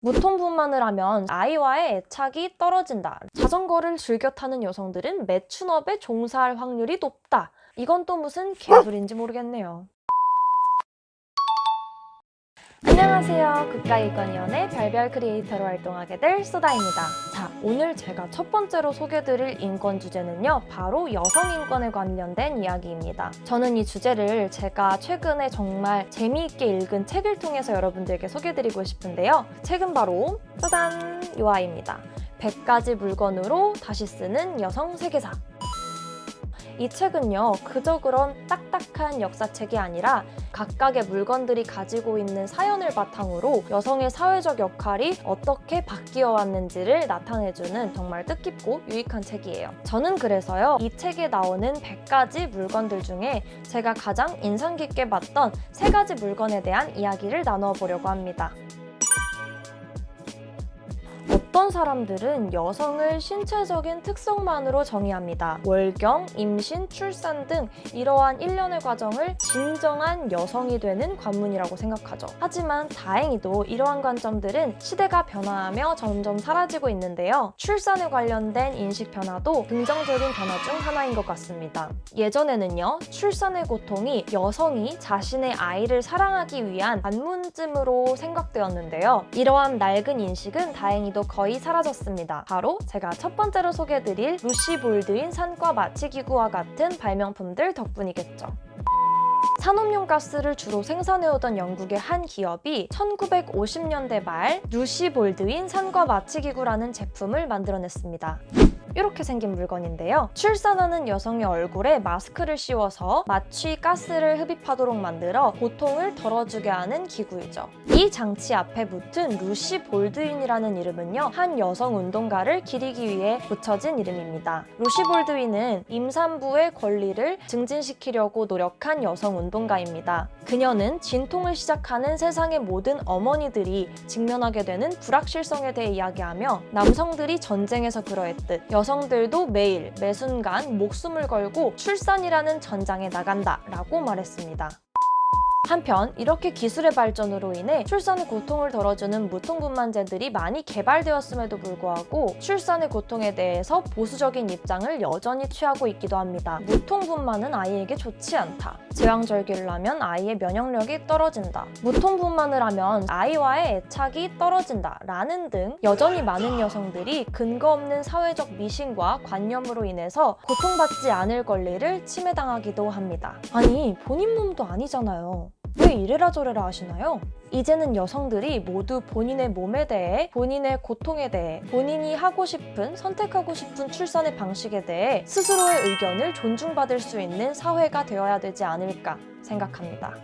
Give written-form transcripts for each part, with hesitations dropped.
무통분만을 하면 아이와의 애착이 떨어진다. 자전거를 즐겨 타는 여성들은 매춘업에 종사할 확률이 높다. 이건 또 무슨 개소리인지 모르겠네요. 안녕하세요. 국가인권위원회 별별 크리에이터로 활동하게 될 소다입니다. 자, 오늘 제가 첫 번째로 소개해드릴 인권 주제는요, 바로 여성 인권에 관련된 이야기입니다. 저는 이 주제를 제가 최근에 정말 재미있게 읽은 책을 통해서 여러분들께 소개해드리고 싶은데요. 책은 바로 짜잔! 요아입니다. 100가지 물건으로 다시 쓰는 여성 세계사. 이 책은요, 그저 그런 딱딱한 역사책이 아니라 각각의 물건들이 가지고 있는 사연을 바탕으로 여성의 사회적 역할이 어떻게 바뀌어 왔는지를 나타내주는 정말 뜻깊고 유익한 책이에요. 저는 그래서요, 이 책에 나오는 100가지 물건들 중에 제가 가장 인상 깊게 봤던 3가지 물건에 대한 이야기를 나누어 보려고 합니다. 어떤 사람들은 여성을 신체적인 특성만으로 정의합니다. 월경, 임신, 출산 등 이러한 일련의 과정을 진정한 여성이 되는 관문이라고 생각하죠. 하지만 다행히도 이러한 관점들은 시대가 변화하며 점점 사라지고 있는데요. 출산에 관련된 인식 변화도 긍정적인 변화 중 하나인 것 같습니다. 예전에는요, 출산의 고통이 여성이 자신의 아이를 사랑하기 위한 관문쯤으로 생각되었는데요. 이러한 낡은 인식은 다행히도 거의 사라졌습니다. 바로 제가 첫 번째로 소개해드릴 루시 볼드윈 산과 마취기구와 같은 발명품들 덕분이겠죠. 산업용 가스를 주로 생산해오던 영국의 한 기업이 1950년대 말 루시 볼드윈 산과 마취기구라는 제품을 만들어냈습니다. 이렇게 생긴 물건인데요. 출산하는 여성의 얼굴에 마스크를 씌워서 마취 가스를 흡입하도록 만들어 고통을 덜어주게 하는 기구이죠. 이 장치 앞에 붙은 루시 볼드윈이라는 이름은요, 한 여성 운동가를 기리기 위해 붙여진 이름입니다. 루시 볼드윈은 임산부의 권리를 증진시키려고 노력한 여성 운동가입니다. 그녀는 진통을 시작하는 세상의 모든 어머니들이 직면하게 되는 불확실성에 대해 이야기하며 남성들이 전쟁에서 그러했듯 여성들도 매일 매순간 목숨을 걸고 출산이라는 전장에 나간다 라고 말했습니다. 한편 이렇게 기술의 발전으로 인해 출산의 고통을 덜어주는 무통분만제들이 많이 개발되었음에도 불구하고 출산의 고통에 대해서 보수적인 입장을 여전히 취하고 있기도 합니다. 무통분만은 아이에게 좋지 않다. 제왕절개를 하면 아이의 면역력이 떨어진다. 무통분만을 하면 아이와의 애착이 떨어진다. 라는 등 여전히 많은 여성들이 근거 없는 사회적 미신과 관념으로 인해서 고통받지 않을 권리를 침해당하기도 합니다. 아니, 본인 몸도 아니잖아요. 왜 이래라 저래라 하시나요? 이제는 여성들이 모두 본인의 몸에 대해, 본인의 고통에 대해, 본인이 하고 싶은, 선택하고 싶은 출산의 방식에 대해 스스로의 의견을 존중받을 수 있는 사회가 되어야 되지 않을까 생각합니다.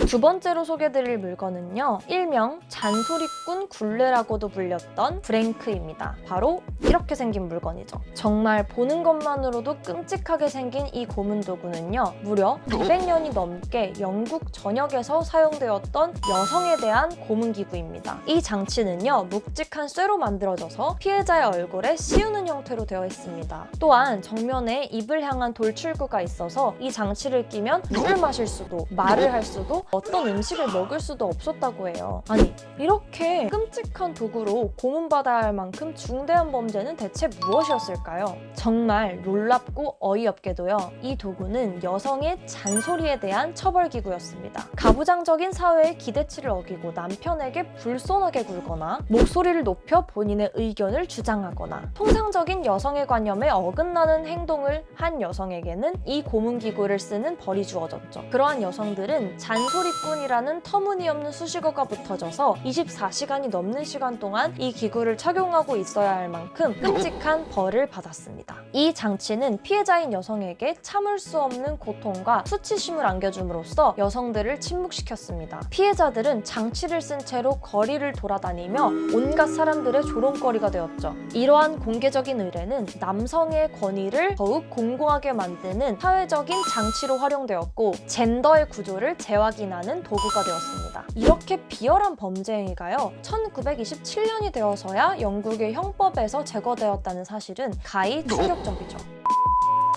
두 번째로 소개드릴 물건은요, 일명 잔소리꾼 굴레라고도 불렸던 브랭크입니다. 바로 이렇게 생긴 물건이죠. 정말 보는 것만으로도 끔찍하게 생긴 이 고문 도구는요, 무려 200년이 넘게 영국 전역에서 사용되었던 여성에 대한 고문 기구입니다. 이 장치는요, 묵직한 쇠로 만들어져서 피해자의 얼굴에 씌우는 형태로 되어 있습니다. 또한 정면에 입을 향한 돌출구가 있어서 이 장치를 끼면 물을 마실 수도, 말을 할 수도, 어떤 음식을 먹을 수도 없었다고 해요. 아니, 이렇게 끔찍한 도구로 고문받아야 할 만큼 중대한 범죄는 대체 무엇이었을까요? 정말 놀랍고 어이없게도요, 이 도구는 여성의 잔소리에 대한 처벌기구였습니다. 가부장적인 사회의 기대치를 어기고 남편에게 불손하게 굴거나 목소리를 높여 본인의 의견을 주장하거나 통상적인 여성의 관념에 어긋나는 행동을 한 여성에게는 이 고문기구를 쓰는 벌이 주어졌죠. 그러한 여성들은 잔소리꾼이라는 터무니없는 수식어가 붙어져서 24시간이 넘는 시간 동안 이 기구를 착용하고 있어야 할 만큼 끔찍한 벌을 받았습니다. 이 장치는 피해자인 여성에게 참을 수 없는 고통과 수치심을 안겨줌으로써 여성들을 침묵시켰습니다. 피해자들은 장치를 쓴 채로 거리를 돌아다니며 온갖 사람들의 조롱거리가 되었죠. 이러한 공개적인 의뢰는 남성의 권위를 더욱 공고하게 만드는 사회적인 장치로 활용되었고 젠더의 구조를 재확인하는 도구가 되었습니다. 이렇게 비열한 범죄 행위가요, 1927년이 되어서야 영국의 형법에서 제거되었다는 사실은 가히 충격적이죠.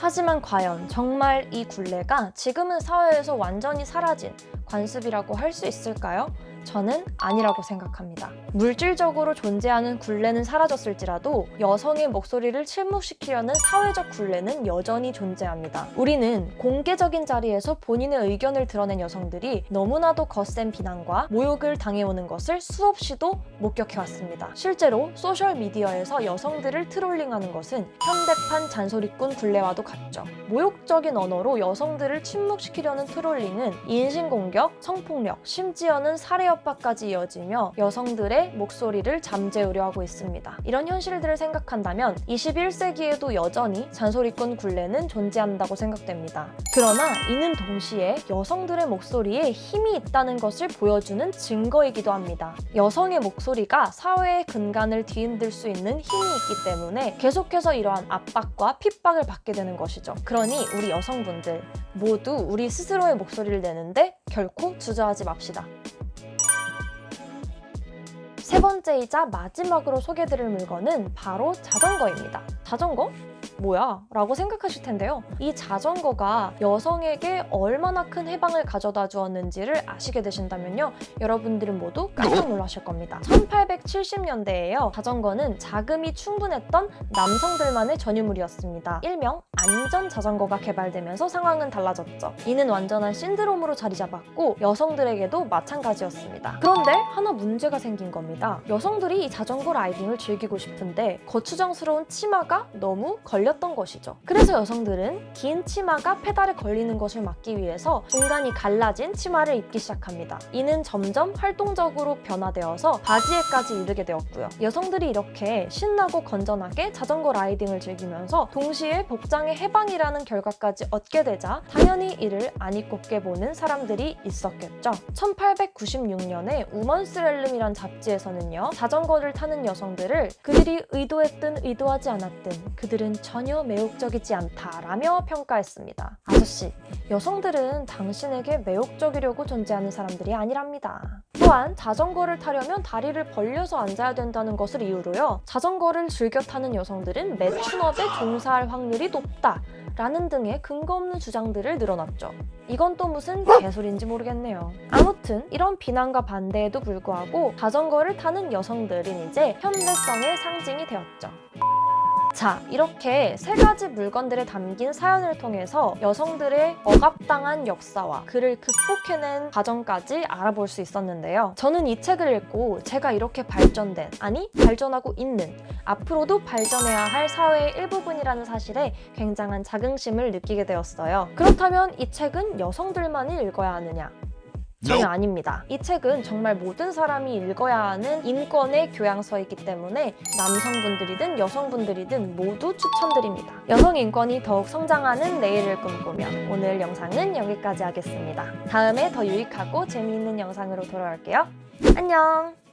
하지만 과연 정말 이 굴레가 지금은 사회에서 완전히 사라진 관습이라고 할 수 있을까요? 저는 아니라고 생각합니다. 물질적으로 존재하는 굴레는 사라졌을지라도 여성의 목소리를 침묵시키려는 사회적 굴레는 여전히 존재합니다. 우리는 공개적인 자리에서 본인의 의견을 드러낸 여성들이 너무나도 거센 비난과 모욕을 당해오는 것을 수없이도 목격해왔습니다. 실제로 소셜미디어에서 여성들을 트롤링하는 것은 현대판 잔소리꾼 굴레와도 같죠. 모욕적인 언어로 여성들을 침묵시키려는 트롤링은 인신공격, 성폭력, 심지어는 살해 협박까지 이어지며 여성들의 목소리를 잠재우려 하고 있습니다. 이런 현실들을 생각한다면 21세기에도 여전히 잔소리꾼 굴레는 존재한다고 생각됩니다. 그러나 이는 동시에 여성들의 목소리에 힘이 있다는 것을 보여주는 증거이기도 합니다. 여성의 목소리가 사회의 근간을 뒤흔들 수 있는 힘이 있기 때문에 계속해서 이러한 압박과 핍박을 받게 되는 것이죠. 그러니 우리 여성분들 모두 우리 스스로의 목소리를 내는데 결코 주저하지 맙시다. 세 번째이자 마지막으로 소개해드릴 물건은 바로 자전거입니다. 자전거? 뭐야? 라고 생각하실 텐데요. 이 자전거가 여성에게 얼마나 큰 해방을 가져다 주었는지를 아시게 되신다면요. 여러분들은 모두 깜짝 놀라실 겁니다. 1870년대에요. 자전거는 자금이 충분했던 남성들만의 전유물이었습니다. 일명 안전 자전거가 개발되면서 상황은 달라졌죠. 이는 완전한 신드롬으로 자리 잡았고 여성들에게도 마찬가지였습니다. 그런데 하나 문제가 생긴 겁니다. 여성들이 이 자전거 라이딩을 즐기고 싶은데 거추장스러운 치마가 너무 걸렸던 것이죠. 그래서 여성들은 긴 치마가 페달에 걸리는 것을 막기 위해서 중간이 갈라진 치마를 입기 시작합니다. 이는 점점 활동적으로 변화되어서 바지에까지 이르게 되었고요. 여성들이 이렇게 신나고 건전하게 자전거 라이딩을 즐기면서 동시에 복장의 해방이라는 결과까지 얻게 되자 당연히 이를 안 입곱게 보는 사람들이 있었겠죠. 1896년에 우먼스렐름이란 잡지에서는요. 자전거를 타는 여성들을 그들이 의도했든 의도하지 않았든 그들은 전혀 매혹적이지 않다라며 평가했습니다. 아저씨, 여성들은 당신에게 매혹적이려고 존재하는 사람들이 아니랍니다. 또한 자전거를 타려면 다리를 벌려서 앉아야 된다는 것을 이유로요. 자전거를 즐겨 타는 여성들은 매춘업에 종사할 확률이 높다. 라는 등의 근거 없는 주장들을 늘어놨죠. 이건 또 무슨 개소리인지 모르겠네요. 아무튼 이런 비난과 반대에도 불구하고 자전거를 타는 여성들은 이제 현대성의 상징이 되었죠. 자, 이렇게 세 가지 물건들에 담긴 사연을 통해서 여성들의 억압당한 역사와 그를 극복해낸 과정까지 알아볼 수 있었는데요. 저는 이 책을 읽고 제가 이렇게 발전된, 아니 발전하고 있는, 앞으로도 발전해야 할 사회의 일부분이라는 사실에 굉장한 자긍심을 느끼게 되었어요. 그렇다면 이 책은 여성들만이 읽어야 하느냐? 전혀 아닙니다. 이 책은 정말 모든 사람이 읽어야 하는 인권의 교양서이기 때문에 남성분들이든 여성분들이든 모두 추천드립니다. 여성 인권이 더욱 성장하는 내일을 꿈꾸며 오늘 영상은 여기까지 하겠습니다. 다음에 더 유익하고 재미있는 영상으로 돌아올게요. 안녕!